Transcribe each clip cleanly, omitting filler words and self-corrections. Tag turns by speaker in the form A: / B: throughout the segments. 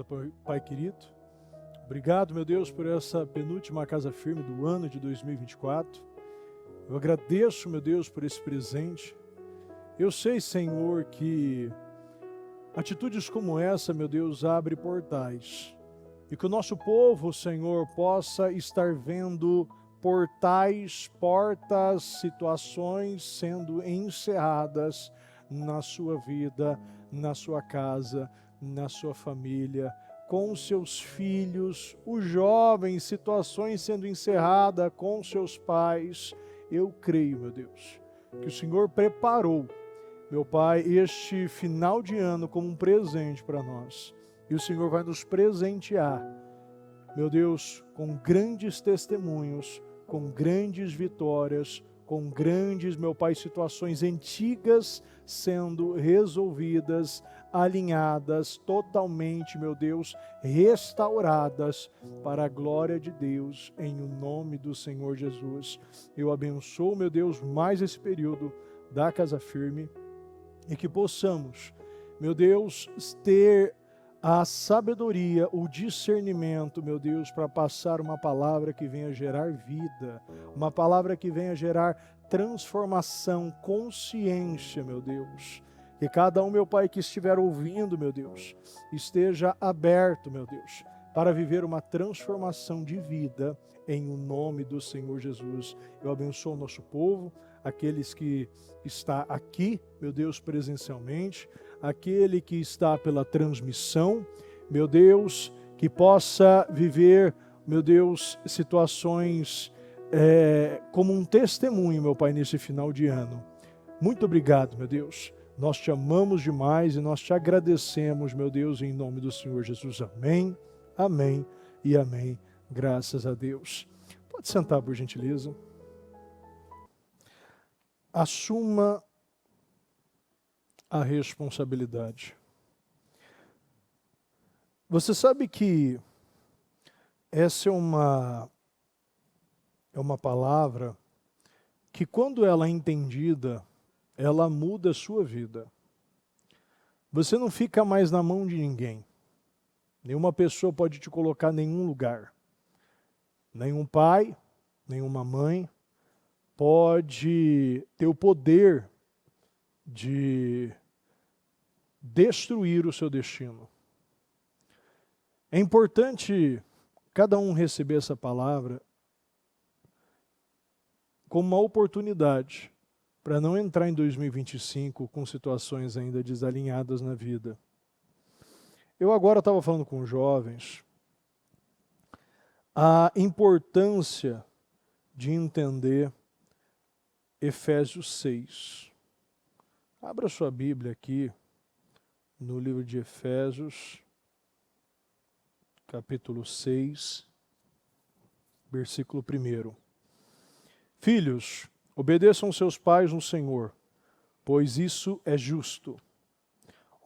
A: Obrigado, Pai querido. Obrigado, meu Deus, por essa penúltima casa firme do ano de 2024. Eu agradeço, meu Deus, por esse presente. Eu sei, Senhor, que atitudes como essa, meu Deus, abrem portais. E que o nosso povo, Senhor, possa estar vendo portais, portas, situações sendo encerradas na sua vida, na sua casa, na sua família, com os seus filhos, os jovens, situações sendo encerradas com seus pais. Eu creio, meu Deus, que o Senhor preparou, meu Pai, este final de ano como um presente para nós. E o Senhor vai nos presentear, meu Deus, com grandes testemunhos, com grandes vitórias, com grandes, meu Pai, situações antigas sendo resolvidas, alinhadas, totalmente, meu Deus, restauradas para a glória de Deus, em o nome do Senhor Jesus. Eu abençoo, meu Deus, mais esse período da Casa Firme e que possamos, meu Deus, ter a sabedoria, o discernimento, meu Deus, para passar uma palavra que venha gerar vida, uma palavra que venha gerar transformação, consciência, meu Deus. Que cada um, meu Pai, que estiver ouvindo, meu Deus, esteja aberto, meu Deus, para viver uma transformação de vida em o nome do Senhor Jesus. Eu abençoo o nosso povo, aqueles que está aqui, meu Deus, presencialmente, aquele que está pela transmissão, meu Deus, que possa viver, meu Deus, situações como um testemunho, meu Pai, nesse final de ano. Muito obrigado, meu Deus. Nós te amamos demais e nós te agradecemos, meu Deus, em nome do Senhor Jesus. Amém, amém e amém. Graças a Deus. Pode sentar, por gentileza. Assuma a responsabilidade. Você sabe que essa é uma palavra que, quando ela é entendida, ela muda a sua vida. Você não fica mais na mão de ninguém. Nenhuma pessoa pode te colocar em nenhum lugar. Nenhum pai, nenhuma mãe pode ter o poder de destruir o seu destino. É importante cada um receber essa palavra como uma oportunidade para não entrar em 2025 com situações ainda desalinhadas na vida. Eu agora estava falando com jovens a importância de entender Efésios 6. Abra sua Bíblia aqui no livro de Efésios, capítulo 6, versículo 1. Filhos, obedeçam seus pais no Senhor, pois isso é justo.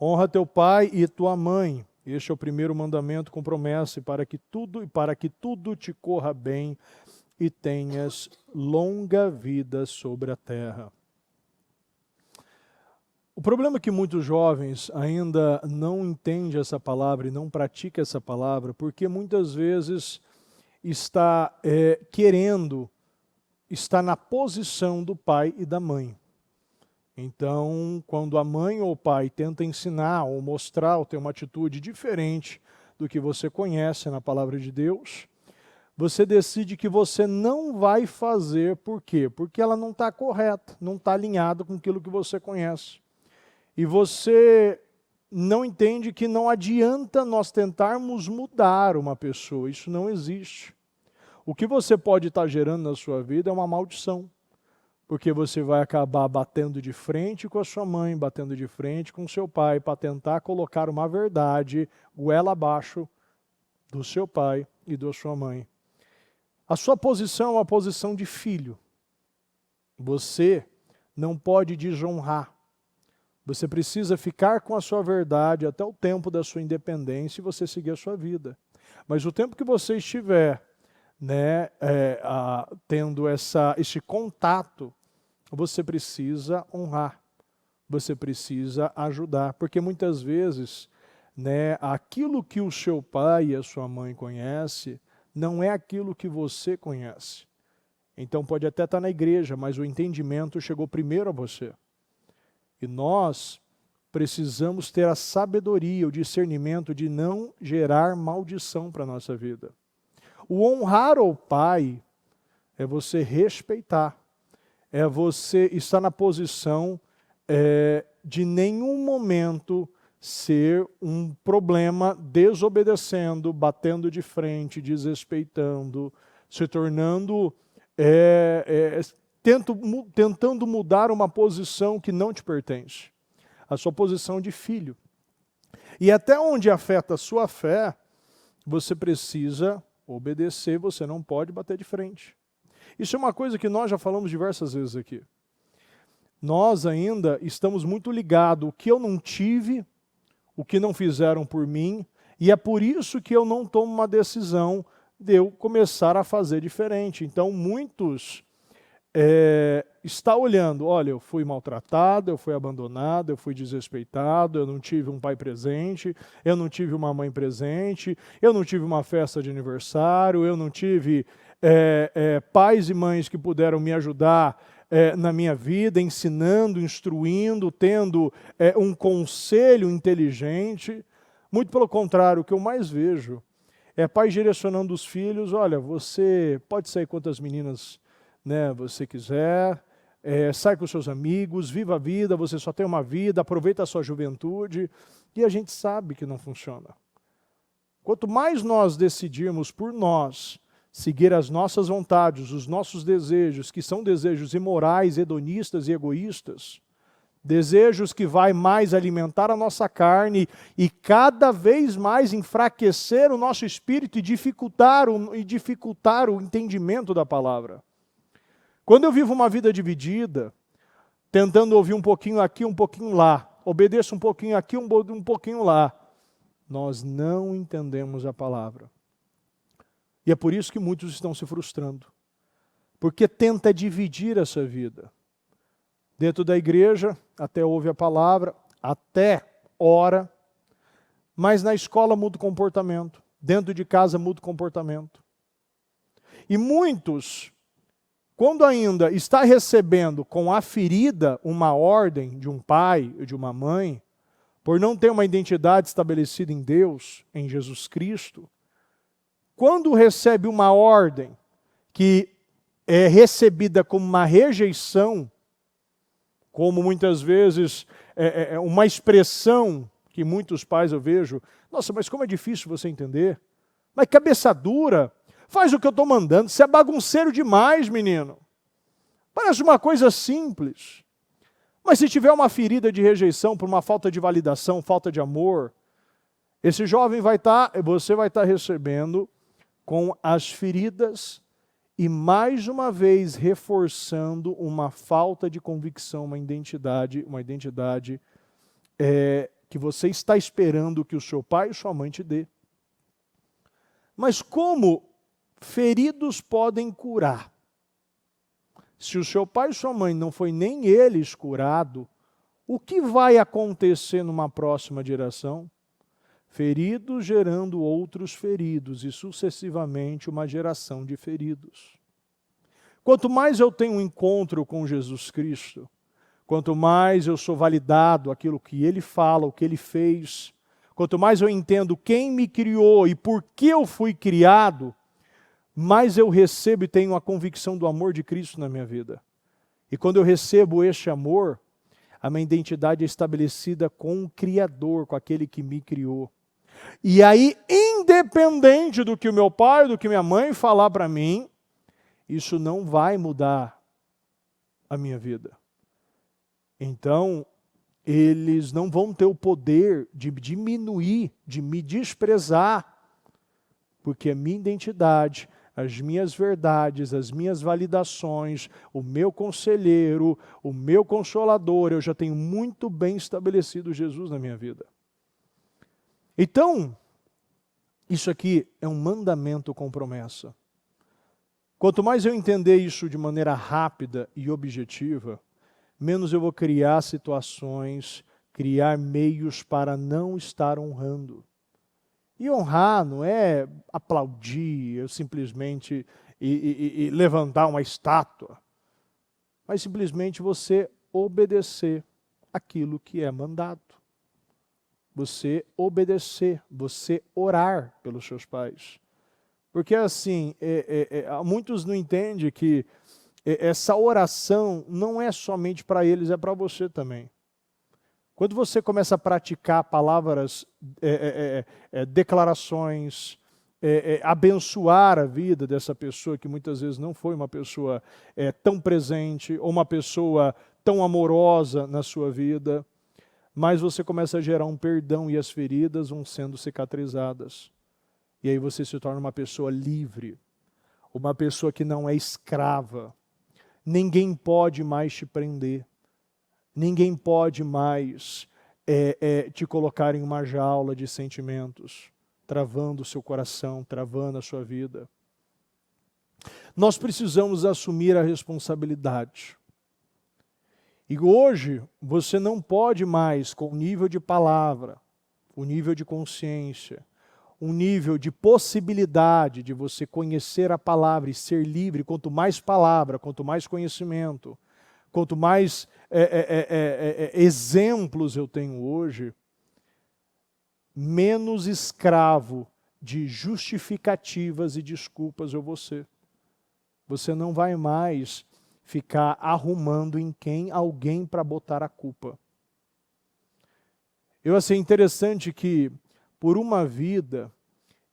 A: Honra teu pai e tua mãe. Este é o primeiro mandamento com promessa, para que tudo te corra bem e tenhas longa vida sobre a terra. O problema é que muitos jovens ainda não entendem essa palavra e não praticam essa palavra, porque muitas vezes está querendo estar na posição do pai e da mãe. Então, quando a mãe ou o pai tenta ensinar ou mostrar ou ter uma atitude diferente do que você conhece na palavra de Deus, você decide que você não vai fazer. Por quê? Porque ela não está correta, não está alinhada com aquilo que você conhece. E você não entende que não adianta nós tentarmos mudar uma pessoa, isso não existe. O que você pode estar gerando na sua vida é uma maldição, porque você vai acabar batendo de frente com a sua mãe, batendo de frente com o seu pai, para tentar colocar uma verdade goela abaixo do seu pai e da sua mãe. A sua posição é uma posição de filho. Você não pode desonrar. Você precisa ficar com a sua verdade até o tempo da sua independência e você seguir a sua vida. Mas o tempo que você estiver tendo esse contato, você precisa honrar, você precisa ajudar. Porque muitas vezes né, aquilo que o seu pai e a sua mãe conhecem não é aquilo que você conhece. Então pode até estar na igreja, mas o entendimento chegou primeiro a você. E nós precisamos ter a sabedoria, o discernimento de não gerar maldição para a nossa vida. O honrar ao pai é você respeitar, é você estar na posição de nenhum momento ser um problema desobedecendo, batendo de frente, desrespeitando, se tornando, tentando mudar uma posição que não te pertence, a sua posição de filho. E até onde afeta a sua fé, você precisa obedecer, você não pode bater de frente. Isso é uma coisa que nós já falamos diversas vezes aqui. Nós ainda estamos muito ligados, o que eu não tive, o que não fizeram por mim, e é por isso que eu não tomo uma decisão de eu começar a fazer diferente. Então, muitos estão olhando, olha, eu fui maltratado, eu fui abandonado, eu fui desrespeitado, eu não tive um pai presente, eu não tive uma mãe presente, eu não tive uma festa de aniversário, eu não tive pais e mães que puderam me ajudar na minha vida, ensinando, instruindo, tendo um conselho inteligente. Muito pelo contrário, o que eu mais vejo é pais direcionando os filhos, olha, você pode sair quantas meninas, né, você quiser, sai com seus amigos, viva a vida, você só tem uma vida, aproveita a sua juventude. E a gente sabe que não funciona. Quanto mais nós decidirmos por nós, seguir as nossas vontades, os nossos desejos, que são desejos imorais, hedonistas e egoístas, desejos que vai mais alimentar a nossa carne e cada vez mais enfraquecer o nosso espírito e dificultar o entendimento da palavra. Quando eu vivo uma vida dividida, tentando ouvir um pouquinho aqui, um pouquinho lá, obedeço um pouquinho aqui, um pouquinho lá, nós não entendemos a palavra. E é por isso que muitos estão se frustrando. Porque tenta dividir essa vida. Dentro da igreja, até ouve a palavra, até ora, mas na escola muda o comportamento. Dentro de casa muda o comportamento. E muitos, quando ainda está recebendo com a ferida uma ordem de um pai ou de uma mãe, por não ter uma identidade estabelecida em Deus, em Jesus Cristo, quando recebe uma ordem que é recebida como uma rejeição, como muitas vezes uma expressão que muitos pais eu vejo, nossa, mas como é difícil você entender, mas cabeça dura, faz o que eu estou mandando, você é bagunceiro demais, menino. Parece uma coisa simples. Mas se tiver uma ferida de rejeição por uma falta de validação, falta de amor, esse jovem você vai estar recebendo com as feridas e mais uma vez reforçando uma falta de convicção, uma identidade que você está esperando que o seu pai e sua mãe te dê. Mas como feridos podem curar? Se o seu pai e sua mãe não foi nem eles curado, o que vai acontecer numa próxima geração? Feridos gerando outros feridos e sucessivamente uma geração de feridos. Quanto mais eu tenho um encontro com Jesus Cristo, quanto mais eu sou validado aquilo que Ele fala, o que Ele fez, quanto mais eu entendo quem me criou e por que eu fui criado, mais eu recebo e tenho a convicção do amor de Cristo na minha vida. E quando eu recebo este amor, a minha identidade é estabelecida com o Criador, com aquele que me criou. E aí, independente do que o meu pai, do que minha mãe falar para mim, isso não vai mudar a minha vida. Então, eles não vão ter o poder de diminuir, de me desprezar, porque a minha identidade, as minhas verdades, as minhas validações, o meu conselheiro, o meu consolador, eu já tenho muito bem estabelecido Jesus na minha vida. Então, isso aqui é um mandamento com promessa. Quanto mais eu entender isso de maneira rápida e objetiva, menos eu vou criar situações criar meios para não estar honrando. E honrar não é aplaudir, simplesmente e levantar uma estátua, mas simplesmente você obedecer aquilo que é mandado. Você obedecer, você orar pelos seus pais. Porque assim, muitos não entendem que essa oração não é somente para eles, é para você também. Quando você começa a praticar palavras, declarações, abençoar a vida dessa pessoa que muitas vezes não foi uma pessoa tão presente ou uma pessoa tão amorosa na sua vida, mas você começa a gerar um perdão e as feridas vão sendo cicatrizadas. E aí você se torna uma pessoa livre, uma pessoa que não é escrava. Ninguém pode mais te prender. Ninguém pode mais te colocar em uma jaula de sentimentos, travando o seu coração, travando a sua vida. Nós precisamos assumir a responsabilidade. E hoje, você não pode mais, com o nível de palavra, o nível de consciência, um nível de possibilidade de você conhecer a palavra e ser livre, quanto mais palavra, quanto mais conhecimento, quanto mais exemplos eu tenho hoje, menos escravo de justificativas e desculpas eu vou ser. Você não vai mais ficar arrumando em alguém para botar a culpa. Eu achei interessante que, por uma vida,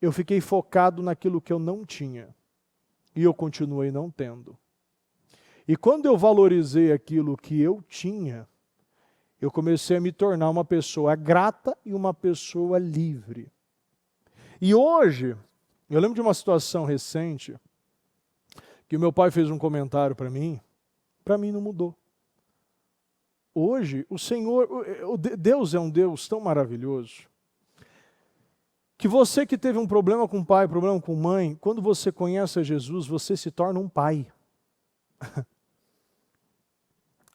A: eu fiquei focado naquilo que eu não tinha. E eu continuei não tendo. E quando eu valorizei aquilo que eu tinha, eu comecei a me tornar uma pessoa grata e uma pessoa livre. E hoje, eu lembro de uma situação recente, que o meu pai fez um comentário para mim não mudou. Hoje, o Senhor, Deus é um Deus tão maravilhoso, que você que teve um problema com pai, problema com mãe, quando você conhece a Jesus, você se torna um pai.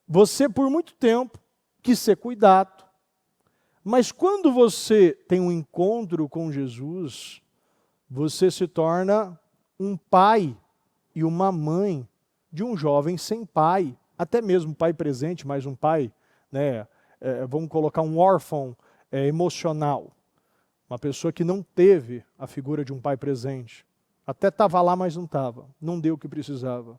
A: Você, por muito tempo, quis ser cuidado, mas quando você tem um encontro com Jesus, você se torna um pai e uma mãe de um jovem sem pai, até mesmo pai presente, mas um pai, né, vamos colocar um órfão emocional, uma pessoa que não teve a figura de um pai presente, até estava lá, mas não estava, não deu o que precisava.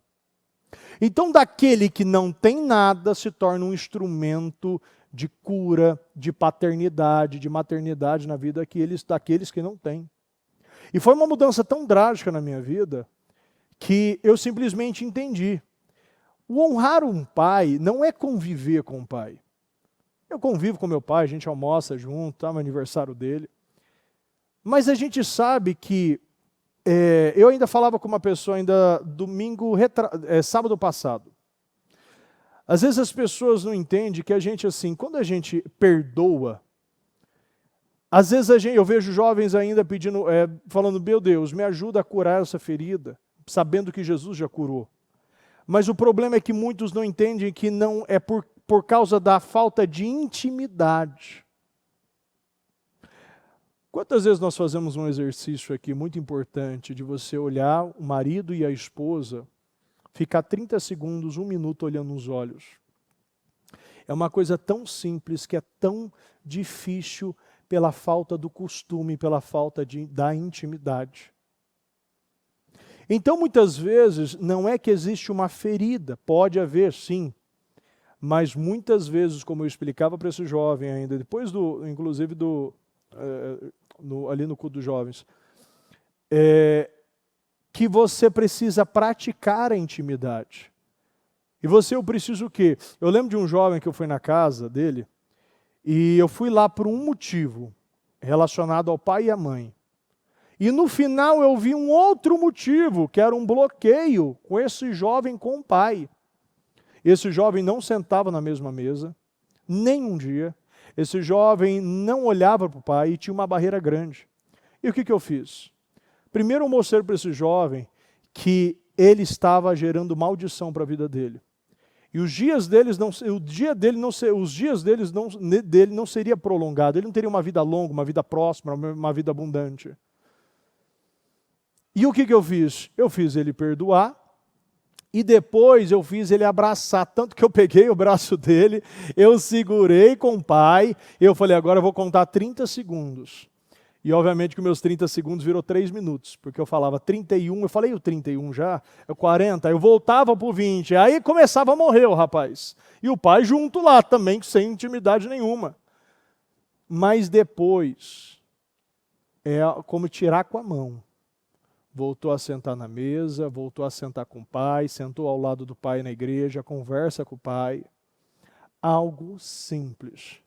A: Então, daquele que não tem nada, se torna um instrumento de cura, de paternidade, de maternidade na vida daqueles que não têm. E foi uma mudança tão drástica na minha vida, que eu simplesmente entendi. O honrar um pai não é conviver com o pai. Eu convivo com meu pai, a gente almoça junto, tá no aniversário dele. Mas a gente sabe que eu ainda falava com uma pessoa ainda sábado passado. Às vezes as pessoas não entendem que a gente, assim, quando a gente perdoa, às vezes eu vejo jovens ainda pedindo, falando, meu Deus, me ajuda a curar essa ferida, sabendo que Jesus já curou. Mas o problema é que muitos não entendem que não é por causa da falta de intimidade. Quantas vezes nós fazemos um exercício aqui muito importante de você olhar o marido e a esposa, ficar 30 segundos, 1 minuto olhando nos olhos. É uma coisa tão simples que é tão difícil pela falta do costume, pela falta da intimidade. Então, muitas vezes, não é que existe uma ferida, pode haver, sim, mas muitas vezes, como eu explicava para esse jovem ainda, depois inclusive ali no culto dos jovens, que você precisa praticar a intimidade. E eu preciso o quê? Eu lembro de um jovem que eu fui na casa dele, e eu fui lá por um motivo, relacionado ao pai e à mãe. E no final eu vi um outro motivo, que era um bloqueio com esse jovem com o pai. Esse jovem não sentava na mesma mesa, nem um dia. Esse jovem não olhava para o pai e tinha uma barreira grande. E o que eu fiz? Primeiro eu mostrei para esse jovem que ele estava gerando maldição para a vida dele. E os dias deles não, o dia dele não, os dias dele não seria prolongado. Ele não teria uma vida longa, uma vida próspera, uma vida abundante. E o que eu fiz? Eu fiz ele perdoar e depois eu fiz ele abraçar. Tanto que eu peguei o braço dele, eu segurei com o pai, eu falei, agora eu vou contar 30 segundos. E obviamente que meus 30 segundos virou 3 minutos, porque eu falava 31, eu falei o 31 já, é 40, eu voltava para o 20, aí começava a morrer o rapaz. E o pai junto lá também, sem intimidade nenhuma. Mas depois, é como tirar com a mão. Voltou a sentar na mesa, voltou a sentar com o pai, sentou ao lado do pai na igreja, conversa com o pai. Algo simples.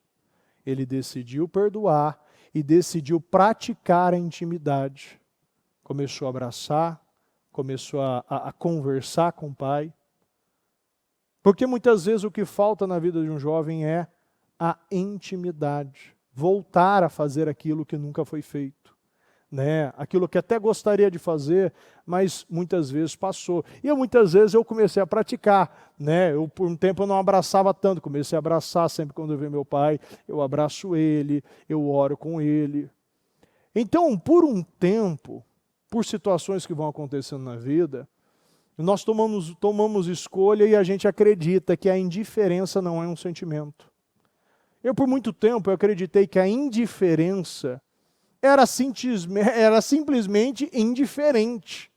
A: Ele decidiu perdoar e decidiu praticar a intimidade. Começou a abraçar, começou a conversar com o pai. Porque muitas vezes o que falta na vida de um jovem é a intimidade. Voltar a fazer aquilo que nunca foi feito. Né? Aquilo que até gostaria de fazer, mas muitas vezes passou. E muitas vezes eu comecei a praticar. Né? Por um tempo eu não abraçava tanto, comecei a abraçar sempre quando eu vejo meu pai, eu abraço ele, eu oro com ele. Então, por um tempo, por situações que vão acontecendo na vida, nós tomamos escolha e a gente acredita que a indiferença não é um sentimento. Eu, por muito tempo, eu acreditei que a indiferença era simplesmente indiferente.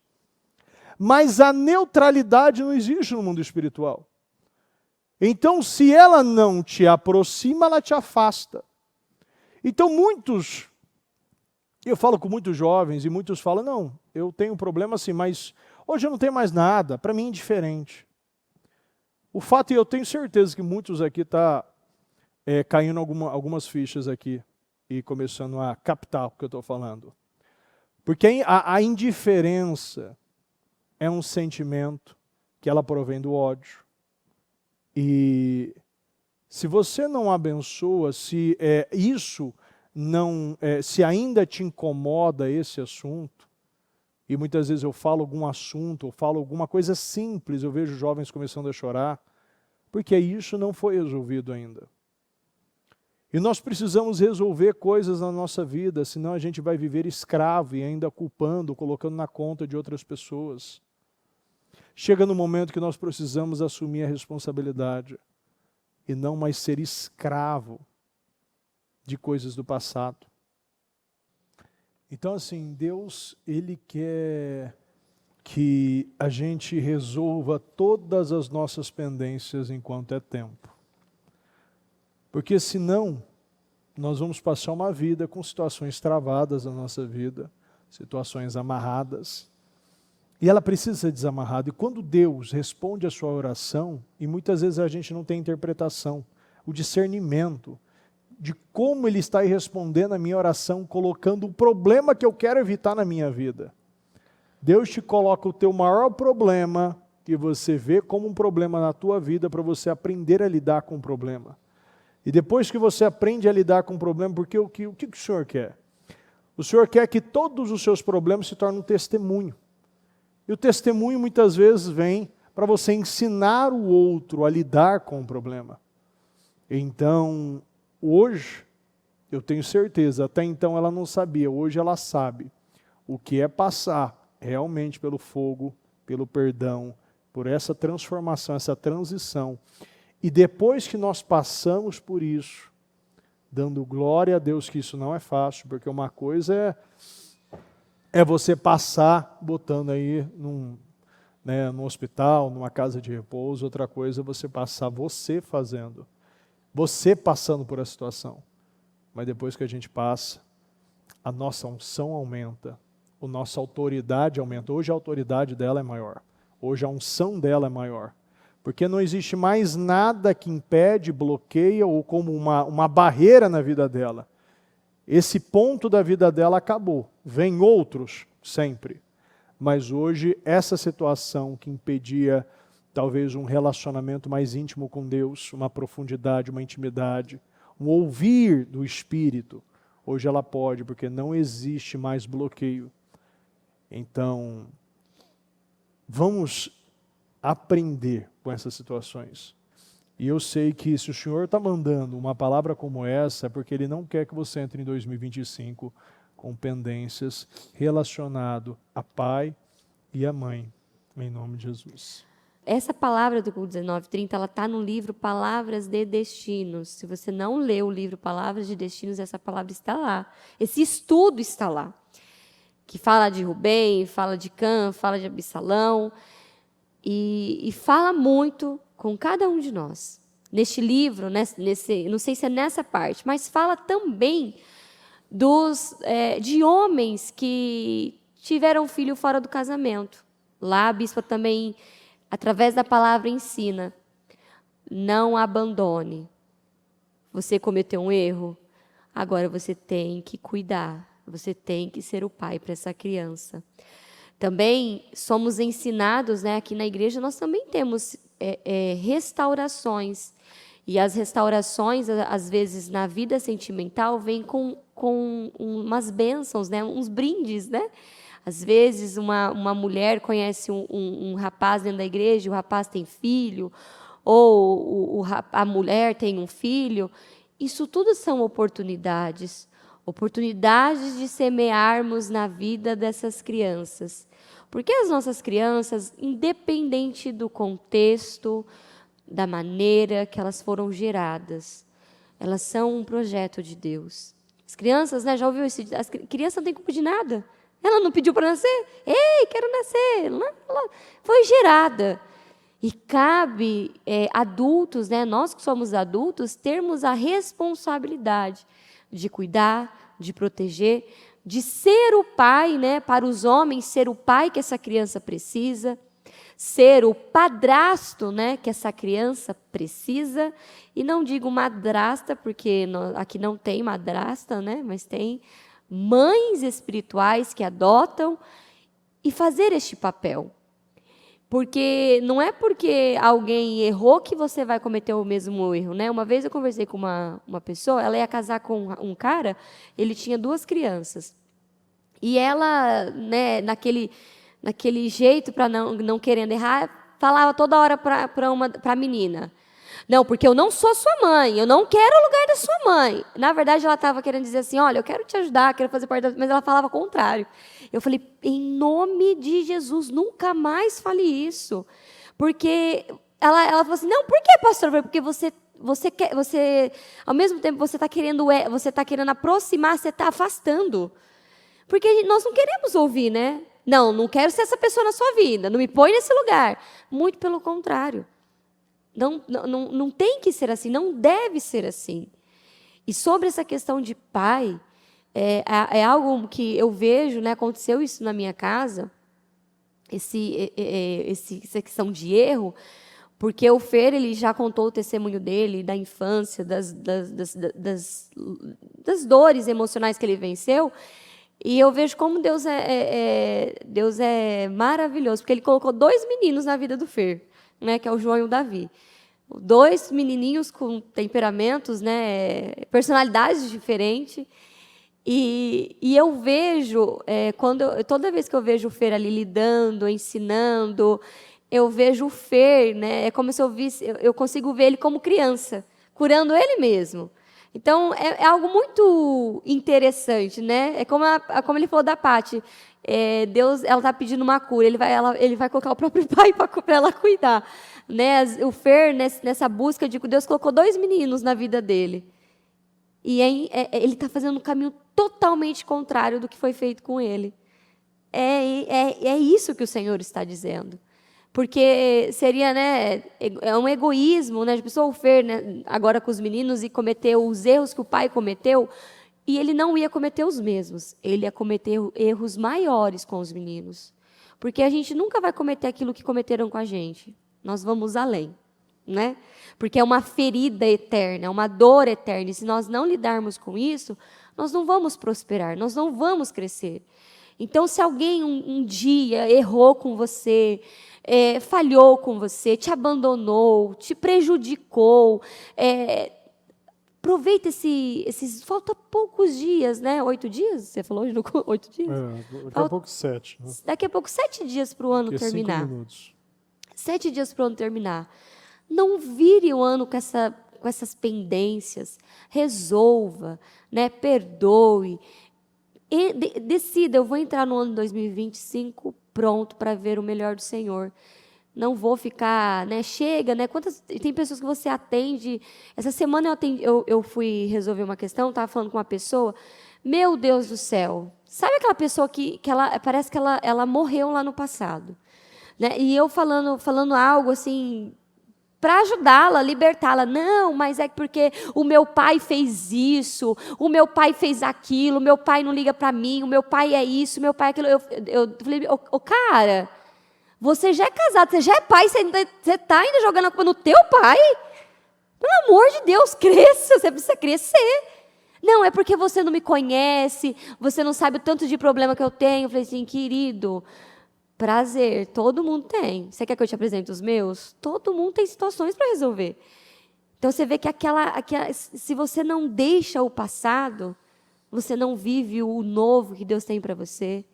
A: Mas a neutralidade não existe no mundo espiritual. Então, se ela não te aproxima, ela te afasta. Então, eu falo com muitos jovens e muitos falam, não, eu tenho um problema assim, mas hoje eu não tenho mais nada, para mim é indiferente. O fato, e eu tenho certeza que muitos aqui estão caindo algumas fichas aqui e começando a captar o que eu estou falando. Porque a indiferença é um sentimento que ela provém do ódio. E se você não abençoa, se isso não, se ainda te incomoda esse assunto, e muitas vezes eu falo algum assunto, eu falo alguma coisa simples, eu vejo jovens começando a chorar, porque isso não foi resolvido ainda. E nós precisamos resolver coisas na nossa vida, senão a gente vai viver escravo e ainda culpando, colocando na conta de outras pessoas. Chega no momento que nós precisamos assumir a responsabilidade e não mais ser escravo de coisas do passado. Então, assim, Deus, Ele quer que a gente resolva todas as nossas pendências enquanto é tempo. Porque senão, nós vamos passar uma vida com situações travadas na nossa vida, situações amarradas. E ela precisa ser desamarrada. E quando Deus responde a sua oração, e muitas vezes a gente não tem interpretação, o discernimento de como Ele está respondendo a minha oração, colocando o problema que eu quero evitar na minha vida. Deus te coloca o teu maior problema, que você vê como um problema na tua vida, para você aprender a lidar com o problema. E depois que você aprende a lidar com o problema, porque o que o Senhor quer? O Senhor quer que todos os seus problemas se tornem um testemunho. E o testemunho muitas vezes vem para você ensinar o outro a lidar com o problema. Então, hoje, eu tenho certeza, até então ela não sabia, hoje ela sabe o que é passar realmente pelo fogo, pelo perdão, por essa transformação, essa transição. E depois que nós passamos por isso, dando glória a Deus que isso não é fácil, porque uma coisa é você passar botando aí num hospital, numa casa de repouso, outra coisa é você passar você fazendo, você passando por a situação. Mas depois que a gente passa, a nossa unção aumenta, a nossa autoridade aumenta. Hoje a autoridade dela é maior, hoje a unção dela é maior. Porque não existe mais nada que impede, bloqueia ou como uma barreira na vida dela. Esse ponto da vida dela acabou. Vem outros, sempre. Mas hoje, essa situação que impedia talvez um relacionamento mais íntimo com Deus, uma profundidade, uma intimidade, um ouvir do Espírito, hoje ela pode, porque não existe mais bloqueio. Então, vamos aprender com essas situações. E eu sei que se o Senhor está mandando uma palavra como essa, é porque Ele não quer que você entre em 2025 com pendências relacionado a pai e a mãe, em nome de Jesus.
B: Essa palavra do 19:30, ela está no livro Palavras de Destinos. Se você não leu o livro Palavras de Destinos, essa palavra está lá. Esse estudo está lá. Que fala de Rubem, fala de Cã, fala de Absalão. E fala muito com cada um de nós. Neste livro, não sei se é nessa parte, mas fala também de homens que tiveram filho fora do casamento. Lá a bispa também, através da palavra, ensina: não abandone. Você cometeu um erro, agora você tem que cuidar, você tem que ser o pai para essa criança. Também somos ensinados, aqui na igreja nós também temos restaurações. E as restaurações, às vezes, na vida sentimental, vêm com umas bênçãos, uns brindes, Às vezes, uma mulher conhece um rapaz dentro da igreja, o rapaz tem filho, ou a mulher tem um filho. Isso tudo são oportunidades de semearmos na vida dessas crianças. Porque as nossas crianças, independente do contexto, da maneira que elas foram geradas, elas são um projeto de Deus. As crianças, já ouviu isso? As crianças não têm culpa de nada. Ela não pediu para nascer. Ei, quero nascer. Ela foi gerada. E cabe adultos, nós que somos adultos, termos a responsabilidade de cuidar, de proteger, de ser o pai, para os homens, ser o pai que essa criança precisa, ser o padrasto, que essa criança precisa. E não digo madrasta, porque aqui não tem madrasta, mas tem mães espirituais que adotam, e fazer este papel. Porque não é porque alguém errou que você vai cometer o mesmo erro, Uma vez eu conversei com uma pessoa, ela ia casar com um cara, ele tinha 2 crianças. E ela, naquele jeito, para não querendo errar, falava toda hora para a menina: não, porque eu não sou sua mãe, eu não quero o lugar da sua mãe. Na verdade, ela estava querendo dizer assim: olha, eu quero te ajudar, quero fazer parte mas ela falava o contrário. Eu falei: em nome de Jesus, nunca mais fale isso. Porque ela falou assim: não, por que, pastor? Porque você quer, ao mesmo tempo você está querendo aproximar, você está afastando. Porque nós não queremos ouvir, Não quero ser essa pessoa na sua vida, não me põe nesse lugar. Muito pelo contrário. Não tem que ser assim, não deve ser assim. E sobre essa questão de pai, é algo que eu vejo, aconteceu isso na minha casa, essa questão de erro, porque o Fer, ele já contou o testemunho dele, da infância, das dores emocionais que ele venceu, e eu vejo como Deus é maravilhoso, porque Ele colocou 2 meninos na vida do Fer, que é o João e o Davi. 2 menininhos com temperamentos, personalidades diferentes. E eu vejo, toda vez que eu vejo o Fer ali lidando, ensinando, eu vejo o Fer, é como se eu consigo ver ele como criança, curando ele mesmo. Então, é algo muito interessante, É como ele falou da Paty. Deus, ela está pedindo uma cura, ele vai colocar o próprio pai para ela cuidar. O Fer, nessa busca de Deus, colocou 2 meninos na vida dele. E ele está fazendo um caminho totalmente contrário do que foi feito com ele. É isso que o Senhor está dizendo. Porque seria, um egoísmo, de pessoa o Fer, agora com os meninos, e cometeu os erros que o pai cometeu, e ele não ia cometer os mesmos. Ele ia cometer erros maiores com os meninos. Porque a gente nunca vai cometer aquilo que cometeram com a gente. Nós vamos além, Porque é uma ferida eterna, é uma dor eterna. E se nós não lidarmos com isso, nós não vamos prosperar, nós não vamos crescer. Então, se alguém um dia errou com você, falhou com você, te abandonou, te prejudicou, aproveita esses... Falta poucos dias, 8 dias? Você falou hoje? 8 dias?
A: Daqui a pouco 7.
B: Daqui a pouco 7 dias para o ano terminar.
A: 5 minutos.
B: 7 dias para o ano terminar. Não vire o ano com essas pendências. Resolva, né? Perdoe. E decida, eu vou entrar no ano 2025 pronto para ver o melhor do Senhor. Não vou ficar, né? Chega, né? Tem pessoas que você atende. Essa semana eu fui resolver uma questão, estava falando com uma pessoa. Meu Deus do céu. Sabe aquela pessoa que ela, parece que ela morreu lá no passado? Né? E eu falando algo assim, para ajudá-la, libertá-la. Não, mas é porque o meu pai fez isso, o meu pai fez aquilo, o meu pai não liga para mim, o meu pai é isso, o meu pai é aquilo. Eu falei, cara, você já é casado, você já é pai, você está ainda jogando a culpa no teu pai? Pelo amor de Deus, cresça, você precisa crescer. Não, é porque você não me conhece, você não sabe o tanto de problema que eu tenho. Eu falei assim, querido, prazer, todo mundo tem. Você quer que eu te apresente os meus? Todo mundo tem situações para resolver. Então você vê que se você não deixa o passado, você não vive o novo que Deus tem para você.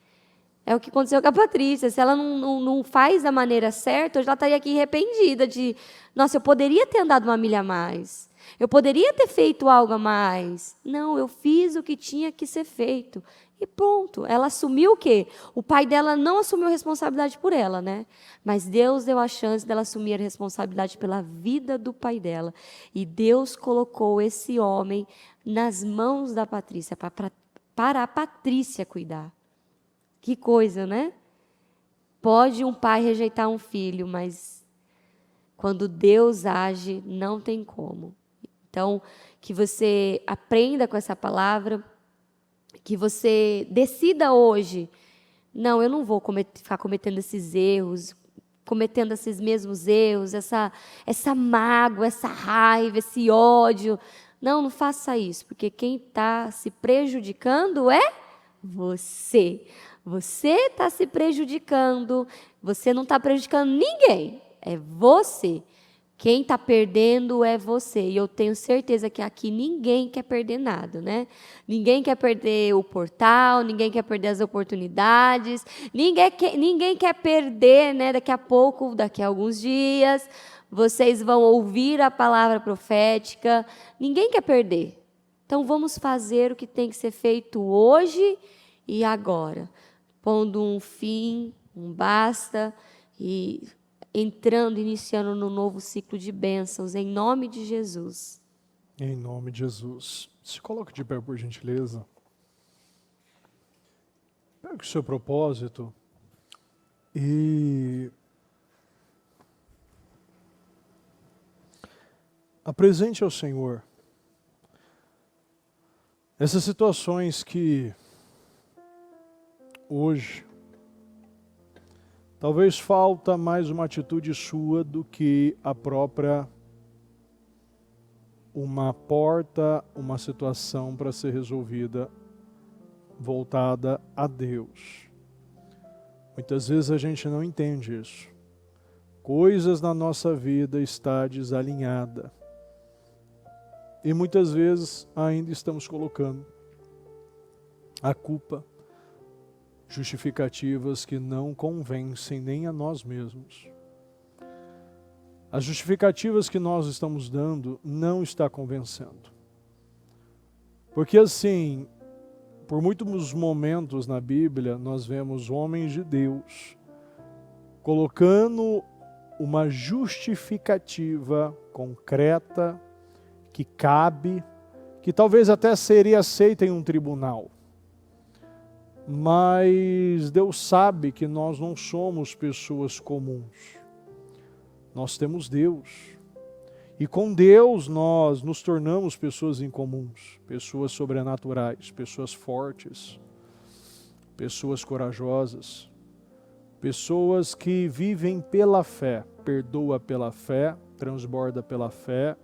B: É o que aconteceu com a Patrícia. Se ela não faz da maneira certa, hoje ela estaria aqui arrependida de, nossa, eu poderia ter andado uma milha a mais. Eu poderia ter feito algo a mais. Não, eu fiz o que tinha que ser feito. E pronto. Ela assumiu o quê? O pai dela não assumiu a responsabilidade por ela, né? Mas Deus deu a chance dela assumir a responsabilidade pela vida do pai dela. E Deus colocou esse homem nas mãos da Patrícia, para a Patrícia cuidar. Que coisa, né? Pode um pai rejeitar um filho, mas quando Deus age, não tem como. Então, que você aprenda com essa palavra, que você decida hoje, não, eu não vou ficar cometendo esses erros, cometendo esses mesmos erros, essa mágoa, essa raiva, esse ódio. Não faça isso, porque quem está se prejudicando é você. Você está se prejudicando, você não está prejudicando ninguém, é você. Quem está perdendo é você. E eu tenho certeza que aqui ninguém quer perder nada, né? Ninguém quer perder o portal, ninguém quer perder as oportunidades, ninguém quer perder, né? Daqui a pouco, daqui a alguns dias, vocês vão ouvir a palavra profética. Ninguém quer perder. Então vamos fazer o que tem que ser feito hoje e agora, pondo um fim, um basta e iniciando no novo ciclo de bênçãos, em nome de Jesus.
A: Em nome de Jesus. Se coloque de pé, por gentileza. Pegue o seu propósito e apresente ao Senhor essas situações que hoje talvez falta mais uma atitude sua do que a própria uma porta, uma situação para ser resolvida voltada a Deus. Muitas vezes a gente não entende isso. Coisas na nossa vida está desalinhada. E muitas vezes ainda estamos colocando a culpa, justificativas que não convencem nem a nós mesmos. As justificativas que nós estamos dando não está convencendo. Porque assim, por muitos momentos na Bíblia, nós vemos homens de Deus colocando uma justificativa concreta, que cabe, que talvez até seria aceita em um tribunal. Mas Deus sabe que nós não somos pessoas comuns. Nós temos Deus. E com Deus nós nos tornamos pessoas incomuns, pessoas sobrenaturais, pessoas fortes, pessoas corajosas, pessoas que vivem pela fé, perdoa pela fé, transborda pela fé,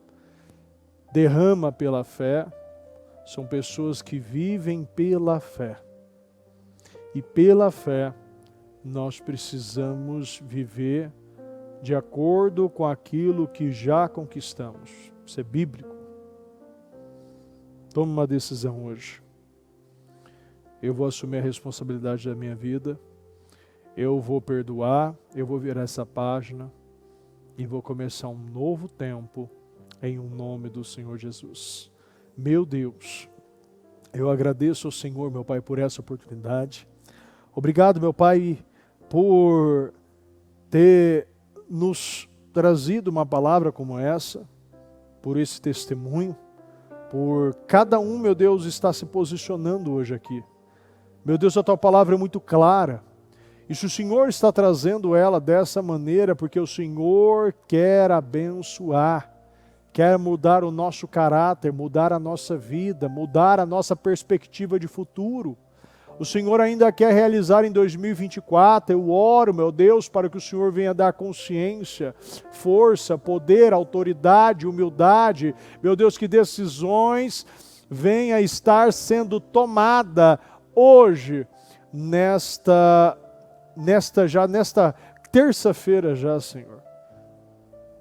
A: derrama pela fé. São pessoas que vivem pela fé. E pela fé, nós precisamos viver de acordo com aquilo que já conquistamos. Isso é bíblico. Tome uma decisão hoje. Eu vou assumir a responsabilidade da minha vida. Eu vou perdoar. Eu vou virar essa página. e vou começar um novo tempo em um nome do Senhor Jesus. Meu Deus, eu agradeço ao Senhor, meu Pai, por essa oportunidade. Obrigado, meu Pai, por ter nos trazido uma palavra como essa, por esse testemunho, por cada um, meu Deus, está se posicionando hoje aqui. Meu Deus, a tua palavra é muito clara. E se o Senhor está trazendo ela dessa maneira, porque o Senhor quer abençoar, quer mudar o nosso caráter, mudar a nossa vida, mudar a nossa perspectiva de futuro. O Senhor ainda quer realizar em 2024, eu oro, meu Deus, para que o Senhor venha dar consciência, força, poder, autoridade, humildade, meu Deus, que decisões venham estar sendo tomadas hoje, nesta terça-feira já, Senhor.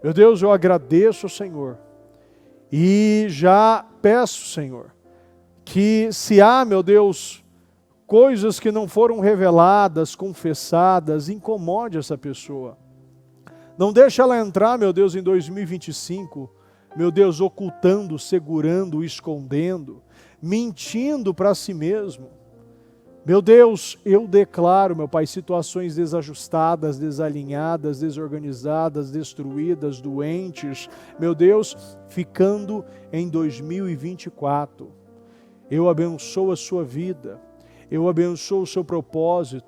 A: Meu Deus, eu agradeço ao Senhor e já peço, Senhor, que se há, meu Deus, coisas que não foram reveladas, confessadas, incomode essa pessoa. Não deixa ela entrar, meu Deus, em 2025, meu Deus, ocultando, segurando, escondendo, mentindo para si mesmo. Meu Deus, eu declaro, meu Pai, situações desajustadas, desalinhadas, desorganizadas, destruídas, doentes, meu Deus, ficando em 2024. Eu abençoo a sua vida. Eu abençoo o seu propósito,